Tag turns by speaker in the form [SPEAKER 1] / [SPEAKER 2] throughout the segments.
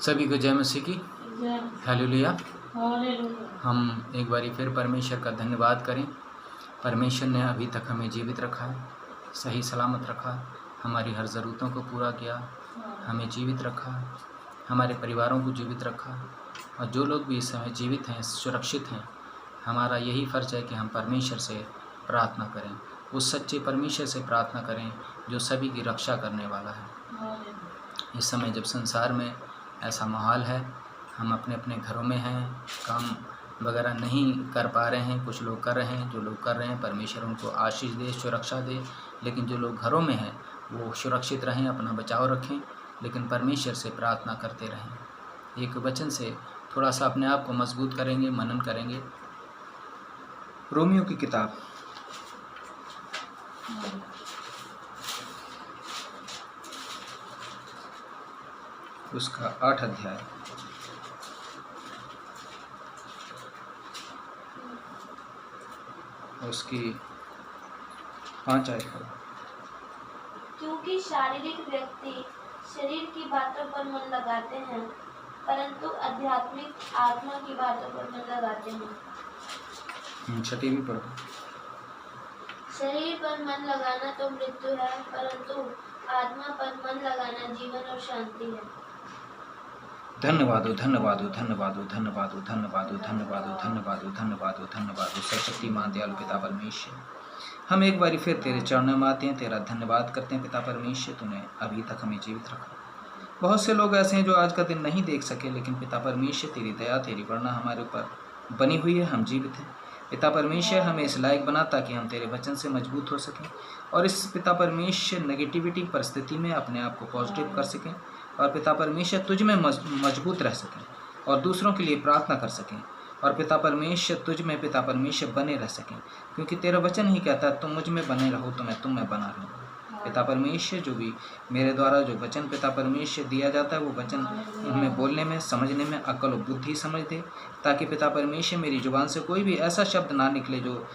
[SPEAKER 1] सभी को जय मसीह की। हालेलुया।
[SPEAKER 2] हालेलुया।
[SPEAKER 1] हम एक बारी फिर परमेश्वर का धन्यवाद करें। परमेश्वर ने अभी तक हमें जीवित रखा है, सही सलामत रखा, हमारी हर ज़रूरतों को पूरा किया, हमें जीवित रखा, हमारे परिवारों को जीवित रखा। और जो लोग भी इस समय जीवित हैं, सुरक्षित हैं, हमारा यही फ़र्ज़ है कि हम परमेश्वर से प्रार्थना करें, उस सच्चे परमेश्वर से प्रार्थना करें जो सभी की रक्षा करने वाला है। इस समय जब संसार में ऐसा माहौल है, हम अपने अपने घरों में हैं, काम वगैरह नहीं कर पा रहे हैं, कुछ लोग कर रहे हैं, जो लोग कर रहे हैं परमेश्वर उनको आशीष दे, सुरक्षा दे। लेकिन जो लोग घरों में हैं वो सुरक्षित रहें, अपना बचाव रखें, लेकिन परमेश्वर से प्रार्थना करते रहें। एक वचन से थोड़ा सा अपने आप को मजबूत करेंगे, मनन करेंगे। रोमियो की किताब उसका 8 अध्याय उसकी 5 आयत है।
[SPEAKER 2] क्योंकि शारीरिक व्यक्ति शरीर की बातों पर मन लगाते हैं, परंतु आध्यात्मिक आत्मा की बातों पर मन लगाते हैं।
[SPEAKER 1] छठी भी पढ़ो।
[SPEAKER 2] शरीर पर मन लगाना तो मृत्यु है, परंतु आत्मा पर मन लगाना जीवन और शांति है।
[SPEAKER 1] धन्यवाद हो, धन्यवाद हो, धन्यवाद हो, धन्यवाद हो, धन्यवाद हो, धन्यवाद हो, धन्यवाद हो, धन्यवाद हो, धन्यवाद हो। सर्वशक्तिमान दयालु पिता परमेश्वर, हम एक बारी फिर तेरे चरणों में आते हैं, तेरा धन्यवाद करते हैं पिता परमेश्वर, तूने अभी तक हमें जीवित रखा। बहुत से लोग ऐसे हैं जो आज का दिन नहीं देख सके, लेकिन पिता परमेश्वर तेरी दया, तेरी करुणा हमारे ऊपर बनी हुई है, हम जीवित हैं। पिता परमेश्वर हमें इस लायक बना ताकि हम तेरे वचन से मजबूत हो सकें और इस पिता परमेश्वर नेगेटिविटी परिस्थिति में अपने आप को पॉजिटिव कर सकें और पिता परमेश्वर तुझ में मजबूत रह सकें और दूसरों के लिए प्रार्थना कर सकें और पिता परमेश्वर तुझ में पिता परमेश्वर बने रह सकें, क्योंकि तेरा वचन ही कहता है तुम मुझ में बने रहो तो मैं तुम में बना रहूँ। पिता परमेश्वर जो भी मेरे द्वारा जो वचन पिता परमेश्वर दिया जाता है वो वचन हमें बोलने में, समझने में अक्ल और बुद्धि समझ दे, ताकि पिता परमेश्वर मेरी जुबान से कोई भी ऐसा शब्द ना निकले जो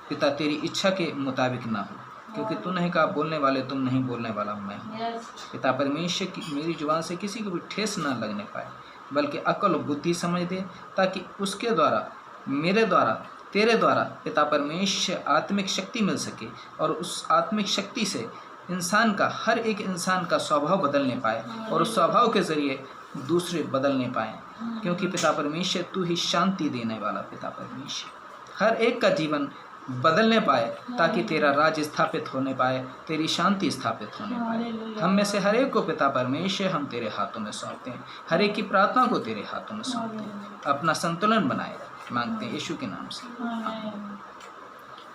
[SPEAKER 1] पिता तेरी इच्छा के मुताबिक ना हो, क्योंकि तू नहीं कहा बोलने वाले तुम, नहीं बोलने वाला मैं हूँ। पिता परमेश्वर की मेरी जुबान से किसी को भी ठेस ना लगने पाए, बल्कि अक्ल और बुद्धि समझ दे, ताकि उसके द्वारा मेरे द्वारा तेरे द्वारा पिता परमेश्वर आत्मिक शक्ति मिल सके और उस आत्मिक शक्ति से इंसान का, हर एक इंसान का स्वभाव बदलने पाए और उस स्वभाव के ज़रिए दूसरे बदलने पाए, क्योंकि पिता परमेश्वर तू ही शांति देने वाला पिता परमेश्वर हर एक का जीवन बदलने पाए, ताकि तेरा राज स्थापित होने पाए, तेरी शांति स्थापित होने पाए। हम में से हर एक को पिता परमेश्वर हम तेरे हाथों में सौंपते हैं, हर एक की प्रार्थना को तेरे हाथों में सौंपते हैं। अपना संतुलन बनाए मांगते हैं यीशु के नाम से।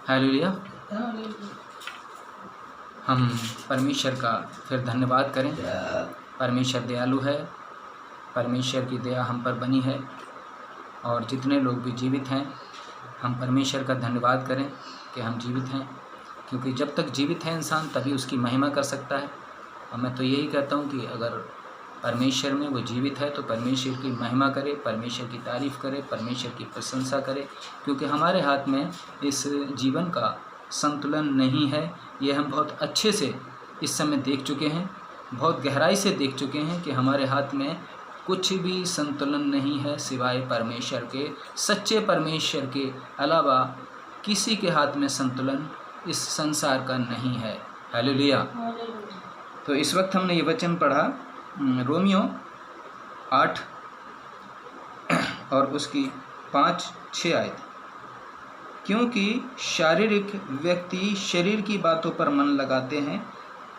[SPEAKER 1] हालेलुया। हम परमेश्वर का फिर धन्यवाद करें। परमेश्वर दयालु है, परमेश्वर की दया हम पर बनी है और जितने लोग भी जीवित हैं हम परमेश्वर का धन्यवाद करें कि हम जीवित हैं, क्योंकि जब तक जीवित है इंसान तभी उसकी महिमा कर सकता है। और मैं तो यही कहता हूँ कि अगर परमेश्वर में वो जीवित है तो परमेश्वर की महिमा करे, परमेश्वर की तारीफ़ करे, परमेश्वर की प्रशंसा करे, क्योंकि हमारे हाथ में इस जीवन का संतुलन नहीं है। ये हम बहुत अच्छे से इस समय देख चुके हैं, बहुत गहराई से देख चुके हैं कि हमारे हाथ में कुछ भी संतुलन नहीं है सिवाय परमेश्वर के, सच्चे परमेश्वर के अलावा किसी के हाथ में संतुलन इस संसार का नहीं है। हालेलुया। तो इस वक्त हमने ये वचन पढ़ा रोमियो 8 और उसकी 5-6 आयत। क्योंकि शारीरिक व्यक्ति शरीर की बातों पर मन लगाते हैं,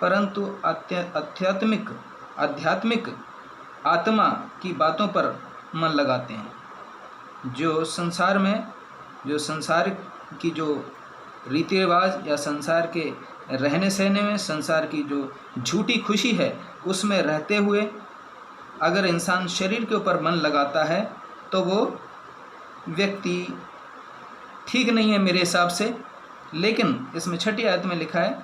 [SPEAKER 1] परंतु आध्यात्मिक आत्मा की बातों पर मन लगाते हैं। जो संसार की जो रीति रिवाज या संसार के रहने सहने में, संसार की जो झूठी खुशी है उसमें रहते हुए अगर इंसान शरीर के ऊपर मन लगाता है तो वो व्यक्ति ठीक नहीं है मेरे हिसाब से। लेकिन इसमें 6 आयत में लिखा है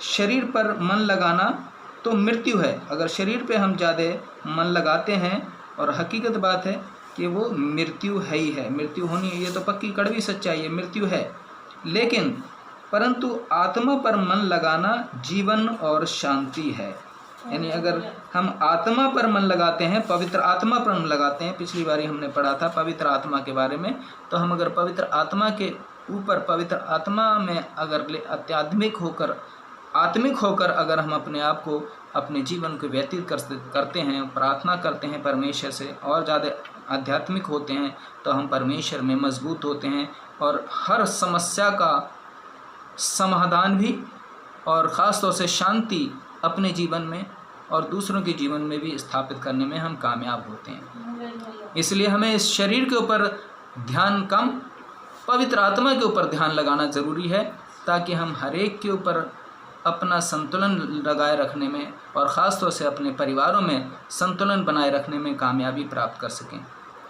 [SPEAKER 1] शरीर पर मन लगाना तो मृत्यु है। अगर शरीर पे हम ज़्यादा मन लगाते हैं, और हकीकत बात है कि वो मृत्यु है ही है, मृत्यु होनी है, ये तो पक्की कड़वी सच्चाई है, मृत्यु है। लेकिन परंतु आत्मा पर मन लगाना जीवन और शांति है। यानी अगर हम आत्मा पर मन लगाते हैं, पवित्र आत्मा पर मन लगाते हैं, पिछली बारी हमने पढ़ा था पवित्र आत्मा के बारे में, तो हम अगर पवित्र आत्मा के ऊपर, पवित्र आत्मा में अगर आत्मिक होकर अगर हम अपने आप को, अपने जीवन को व्यतीत करते हैं, प्रार्थना करते हैं परमेश्वर से, और ज़्यादा आध्यात्मिक होते हैं, तो हम परमेश्वर में मजबूत होते हैं और हर समस्या का समाधान भी और ख़ास तौर से शांति अपने जीवन में और दूसरों के जीवन में भी स्थापित करने में हम कामयाब होते हैं। इसलिए हमें इस शरीर के ऊपर ध्यान कम, पवित्र आत्मा के ऊपर ध्यान लगाना ज़रूरी है, ताकि हम हर एक के ऊपर अपना संतुलन लगाए रखने में और ख़ास तौर से अपने परिवारों में संतुलन बनाए रखने में कामयाबी प्राप्त कर सकें।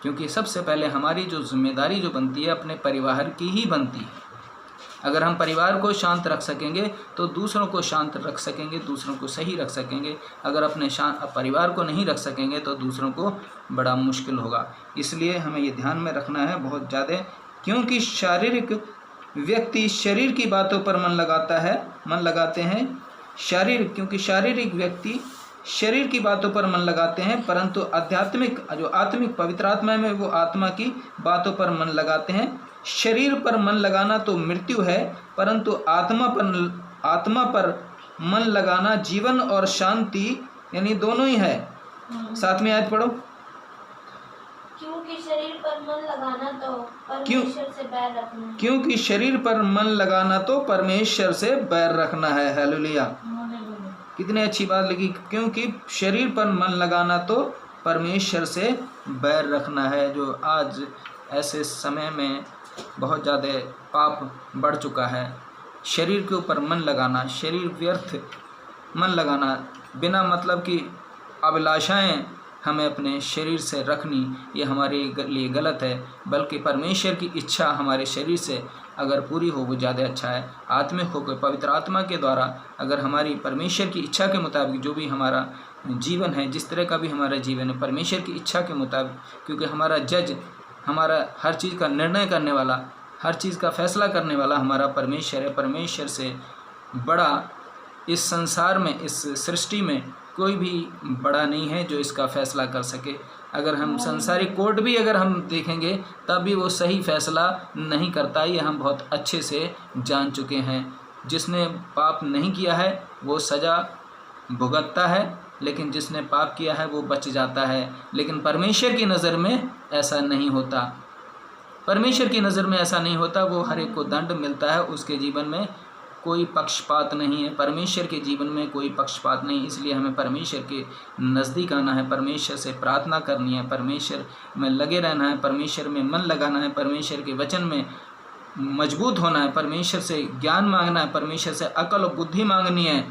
[SPEAKER 1] क्योंकि सबसे पहले हमारी जो जिम्मेदारी जो बनती है अपने परिवार की ही बनती है। अगर हम परिवार को शांत रख सकेंगे तो दूसरों को शांत रख सकेंगे, दूसरों को सही रख सकेंगे। अगर अपने परिवार को नहीं रख सकेंगे तो दूसरों को बड़ा मुश्किल होगा। इसलिए हमें ये ध्यान में रखना है बहुत ज़्यादा, क्योंकि शारीरिक व्यक्ति शरीर की बातों पर मन लगाते हैं, क्योंकि शारीरिक व्यक्ति शरीर की बातों पर मन लगाते हैं, परंतु आत्मिक पवित्र आत्मा में वो आत्मा की बातों पर मन लगाते हैं। शरीर पर मन लगाना तो मृत्यु है, परंतु आत्मा पर मन लगाना जीवन और शांति, यानी दोनों ही है। 7वीं आयत पढ़ो।
[SPEAKER 2] क्योंकि शरीर पर मन लगाना तो परमेश्वर से बैर रखना है।
[SPEAKER 1] क्योंकि शरीर पर मन लगाना तो परमेश्वर से बैर रखना है। हालेलुया, कितनी अच्छी बात लिखी। क्योंकि शरीर पर मन लगाना तो परमेश्वर से बैर रखना है। जो आज ऐसे समय में बहुत ज़्यादा पाप बढ़ चुका है। शरीर के ऊपर मन लगाना, शरीर व्यर्थ मन लगाना, बिना मतलब की अभिलाषाएं हमें अपने शरीर से रखनी, ये हमारे लिए गलत है। बल्कि परमेश्वर की इच्छा हमारे शरीर से अगर पूरी हो वो ज़्यादा अच्छा है। आत्मिक होकर पवित्र आत्मा के द्वारा अगर हमारी परमेश्वर की इच्छा के मुताबिक जो भी हमारा जीवन है, जिस तरह का भी हमारा जीवन है, परमेश्वर की इच्छा के मुताबिक, क्योंकि हमारा जज, हमारा हर चीज़ का निर्णय करने वाला, हर चीज़ का फैसला करने वाला हमारा परमेश्वर है। परमेश्वर से बड़ा इस संसार में, इस सृष्टि में कोई भी बड़ा नहीं है जो इसका फ़ैसला कर सके। अगर हम संसारिक कोर्ट भी अगर हम देखेंगे तब भी वो सही फ़ैसला नहीं करता, ये हम बहुत अच्छे से जान चुके हैं। जिसने पाप नहीं किया है वो सज़ा भुगतता है, लेकिन जिसने पाप किया है वो बच जाता है। लेकिन परमेश्वर की नज़र में ऐसा नहीं होता। परमेश्वर की नज़र में ऐसा नहीं होता। वो हर एक को दंड मिलता है, उसके जीवन में कोई पक्षपात नहीं है। परमेश्वर के जीवन में कोई पक्षपात नहीं। इसलिए हमें परमेश्वर के नज़दीक आना है, परमेश्वर से प्रार्थना करनी है, परमेश्वर में लगे रहना है, परमेश्वर में मन लगाना है, परमेश्वर के वचन में मजबूत होना है, परमेश्वर से ज्ञान मांगना है, परमेश्वर से अकल और बुद्धि मांगनी है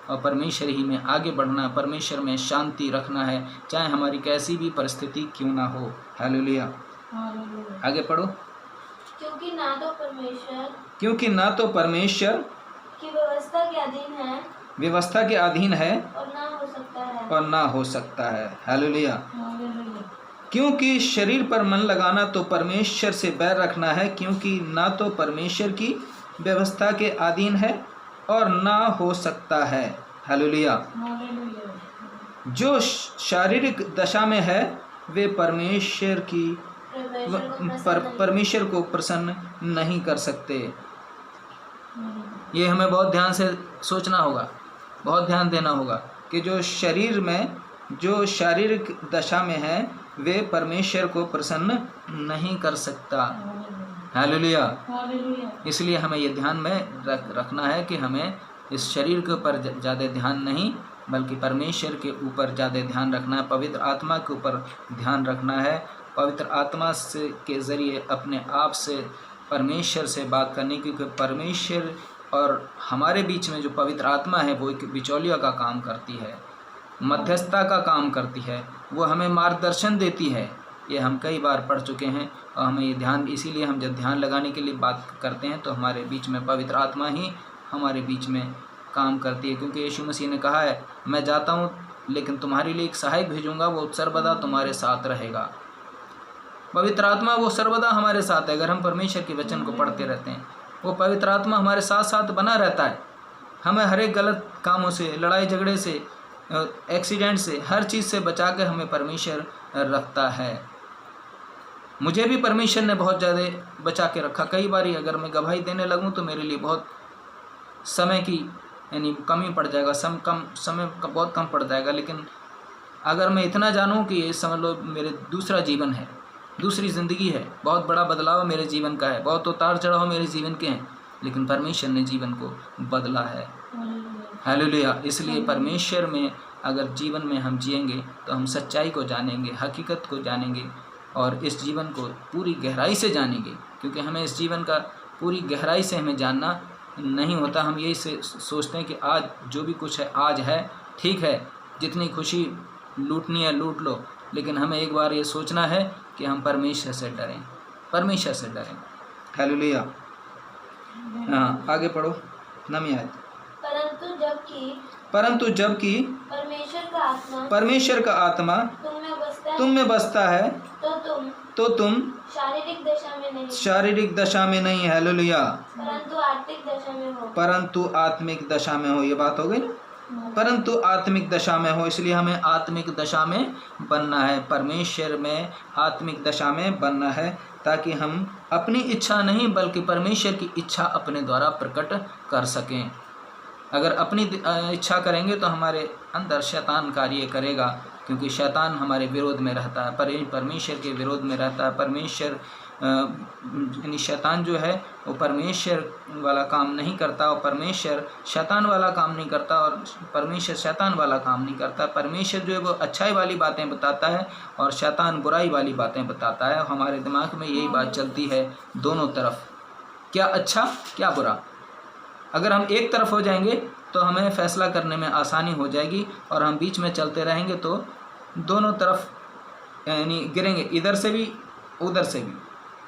[SPEAKER 1] और परमेश्वर ही में आगे बढ़ना है, परमेश्वर में शांति रखना है, चाहे हमारी कैसी भी परिस्थिति क्यों ना हो। हालेलुया, आगे पढ़ो।
[SPEAKER 2] क्योंकि ना तो परमेश्वर की व्यवस्था के अधीन है और ना हो सकता है। हालेलुया। क्योंकि शरीर पर मन लगाना तो परमेश्वर से बैर रखना है, क्योंकि ना तो परमेश्वर की व्यवस्था के अधीन है और ना हो सकता है। हालेलुया। जो शारीरिक दशा में है वे परमेश्वर को प्रसन्न नहीं कर सकते। ये हमें बहुत ध्यान से सोचना होगा, बहुत ध्यान देना होगा कि जो शारीरिक दशा में है वे परमेश्वर को प्रसन्न नहीं कर सकता। हालेलुया। इसलिए हमें ये ध्यान में रखना है कि हमें इस शरीर के ऊपर ज़्यादा ध्यान नहीं, बल्कि परमेश्वर के ऊपर ज़्यादा ध्यान रखना है, पवित्र आत्मा के ऊपर ध्यान रखना है। पवित्र आत्मा से के ज़रिए अपने आप से परमेश्वर से बात करने, क्योंकि परमेश्वर और हमारे बीच में जो पवित्र आत्मा है वो एक बिचौलिया का काम करती है, मध्यस्थता का काम करती है, वो हमें मार्गदर्शन देती है। ये हम कई बार पढ़ चुके हैं और हमें ये ध्यान, इसीलिए हम जब ध्यान लगाने के लिए बात करते हैं तो हमारे बीच में पवित्र आत्मा ही हमारे बीच में काम करती है। क्योंकि यीशु मसीह ने कहा है, मैं जाता हूँ लेकिन तुम्हारे लिए एक सहायक भेजूँगा, वो सर्वदा तुम्हारे साथ रहेगा। पवित्र आत्मा वो सर्वदा हमारे साथ है। अगर हम परमेश्वर के वचन को पढ़ते रहते हैं, वो पवित्र आत्मा हमारे साथ साथ बना रहता है। हमें हर एक गलत कामों से, लड़ाई झगड़े से,
[SPEAKER 1] एक्सीडेंट से, हर चीज़ से बचा के हमें परमेश्वर रखता है। मुझे भी परमेश्वर ने बहुत ज़्यादा बचा के रखा। कई बार अगर मैं गवाही देने लगूं तो मेरे लिए बहुत समय की यानी कमी पड़ जाएगा, समय का बहुत कम पड़ जाएगा। लेकिन अगर मैं इतना जानूं कि ये समझ लो मेरे दूसरा जीवन है, दूसरी ज़िंदगी है, बहुत बड़ा बदलाव मेरे जीवन का है, बहुत उतार चढ़ाव मेरे जीवन के हैं, लेकिन परमेश्वर ने जीवन को बदला है। हालेलुया। इसलिए परमेश्वर में अगर जीवन में हम जिएंगे तो हम सच्चाई को जानेंगे, हकीकत को जानेंगे और इस जीवन को पूरी गहराई से जानेंगे, क्योंकि हमें इस जीवन का पूरी गहराई से हमें जानना नहीं होता। हम यही से सोचते हैं कि आज जो भी कुछ है आज है, ठीक है, जितनी खुशी लूटनी है लूट लो, लेकिन हमें एक बार ये सोचना है कि हम परमेश्वर से डरें, परमेश्वर से डरें। हालेलुया। हाँ, आगे पढ़ो 9वीं आयत। परंतु जबकि परमेश्वर का आत्मा तुम में बसता है तो तुम शारीरिक दशा में नहीं, हालेलुया, परंतु आत्मिक दशा में हो। ये बात हो गई ना, परंतु आत्मिक दशा में हो। इसलिए हमें आत्मिक दशा में बनना है, परमेश्वर में आत्मिक दशा में बनना है, ताकि हम अपनी इच्छा नहीं बल्कि परमेश्वर की इच्छा अपने द्वारा प्रकट कर सकें। अगर अपनी इच्छा करेंगे तो हमारे अंदर शैतान कार्य करेगा, क्योंकि शैतान हमारे विरोध में रहता है, परमेश्वर के विरोध में रहता है। परमेश्वर यानी शैतान जो है वो परमेश्वर वाला काम नहीं करता, और परमेश्वर शैतान वाला काम नहीं करता, और परमेश्वर शैतान वाला काम नहीं करता। परमेश्वर जो है वो अच्छाई वाली बातें बताता है और शैतान बुराई वाली बातें बताता है। हमारे दिमाग में यही बात चलती है दोनों तरफ, क्या अच्छा क्या बुरा। अगर हम एक तरफ हो जाएंगे तो हमें फैसला करने में आसानी हो जाएगी, और हम बीच में चलते रहेंगे तो दोनों तरफ यानी गिरेंगे, इधर से भी उधर से भी।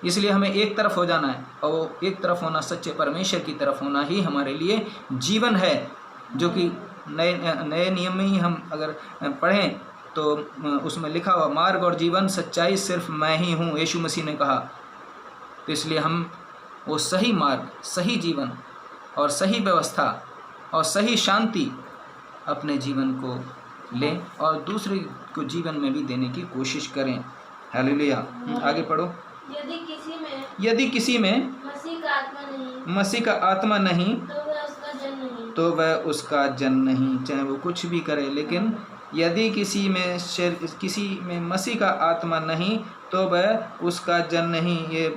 [SPEAKER 1] इसलिए हमें एक तरफ हो जाना है, और वो एक तरफ होना सच्चे परमेश्वर की तरफ होना ही हमारे लिए जीवन है, जो कि नए नियम में ही हम अगर पढ़ें तो उसमें लिखा हुआ मार्ग और जीवन सच्चाई सिर्फ मैं ही हूँ, यीशु मसीह ने कहा। तो इसलिए हम वो सही मार्ग, सही जीवन और सही व्यवस्था और सही शांति अपने जीवन को लें और दूसरे को जीवन में भी देने की कोशिश करें। हालेलुया। आगे पढ़ो। यदि किसी में मसीह का आत्मा नहीं तो वह उसका जन नहीं, चाहे वो कुछ भी करे। लेकिन यदि किसी में मसीह का आत्मा नहीं तो वह उसका जन नहीं। ये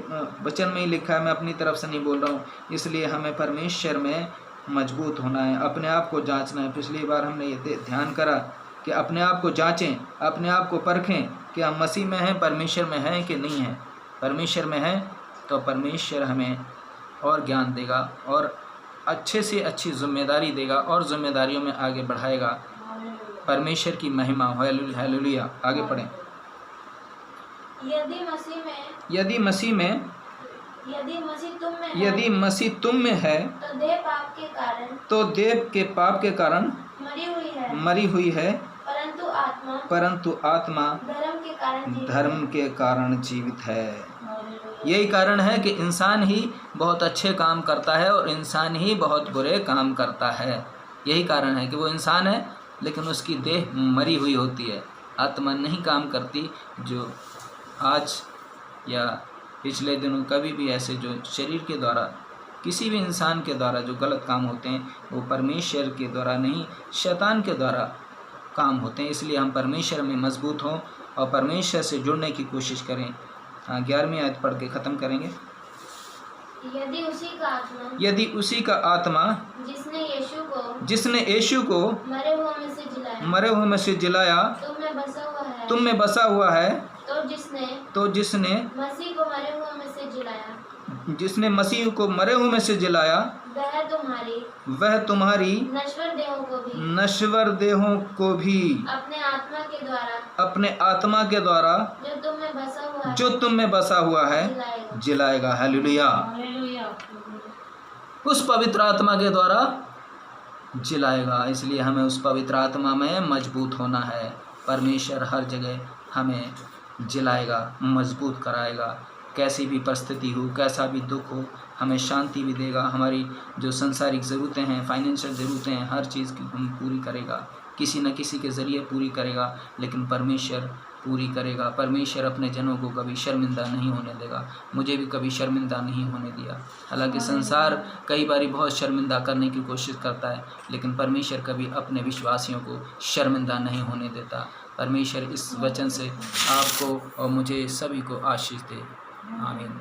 [SPEAKER 1] वचन में ही लिखा है, मैं अपनी तरफ से नहीं बोल रहा हूँ। इसलिए हमें परमेश्वर में मजबूत होना है, अपने आप को जांचना है। पिछली बार हमने ये ध्यान करा कि अपने आप को जांचें, अपने आप को परखें कि हम मसीह में हैं, परमेश्वर में हैं कि नहीं हैं। परमेश्वर में हैं तो परमेश्वर हमें और ज्ञान देगा और अच्छे से अच्छी जिम्मेदारी देगा और जिम्मेदारियों में आगे बढ़ाएगा। परमेश्वर की महिमा हो। हालेलुया। आगे पढ़ें। यदि मसीह तुम में है तो देह के पाप के कारण मरी हुई है, परंतु आत्मा धर्म के कारण जीवित है। यही कारण है कि इंसान ही बहुत अच्छे काम करता है और इंसान ही बहुत बुरे काम करता है। यही कारण है कि वो इंसान है लेकिन उसकी देह मरी हुई होती है, आत्मा नहीं काम करती। जो आज या पिछले दिनों कभी भी ऐसे जो शरीर के द्वारा किसी भी इंसान के द्वारा जो गलत काम होते हैं वो परमेश्वर के द्वारा नहीं, शैतान के द्वारा काम होते हैं। इसलिए हम परमेश्वर में मजबूत हों और परमेश्वर से जुड़ने की कोशिश करें। 11वीं आयत पढ़ के ख़त्म करेंगे। यदि उसी का आत्मा जिसने यीशु को मरे हुए में से जिलाया तुम में बसा हुआ है, तो जिसने मसीह को मरे हुए में से जिलाया वह तुम्हारी नश्वर देहों को भी अपने आत्मा के द्वारा जो तुम में बसा हुआ है जिलाएगा। हालेलुया। उस पवित्र आत्मा के द्वारा जिलाएगा। इसलिए हमें उस पवित्र आत्मा में मजबूत होना है। परमेश्वर हर जगह हमें जिलाएगा, मजबूत कराएगा। कैसी भी परिस्थिति हो, कैसा भी दुख हो, हमें शांति भी देगा। हमारी जो संसारिक ज़रूरतें हैं, फाइनेंशियल ज़रूरतें हैं, हर चीज़ की हम पूरी करेगा। किसी न किसी के ज़रिए पूरी करेगा, लेकिन परमेश्वर पूरी करेगा। परमेश्वर अपने जनों को कभी शर्मिंदा नहीं होने देगा। मुझे भी कभी शर्मिंदा नहीं होने दिया। हालांकि संसार कई बार बहुत शर्मिंदा करने की कोशिश करता है, लेकिन परमेश्वर कभी अपने विश्वासियों को शर्मिंदा नहीं होने देता। परमेश्वर इस वचन से आपको और मुझे सभी को आशीष दे। आमीन।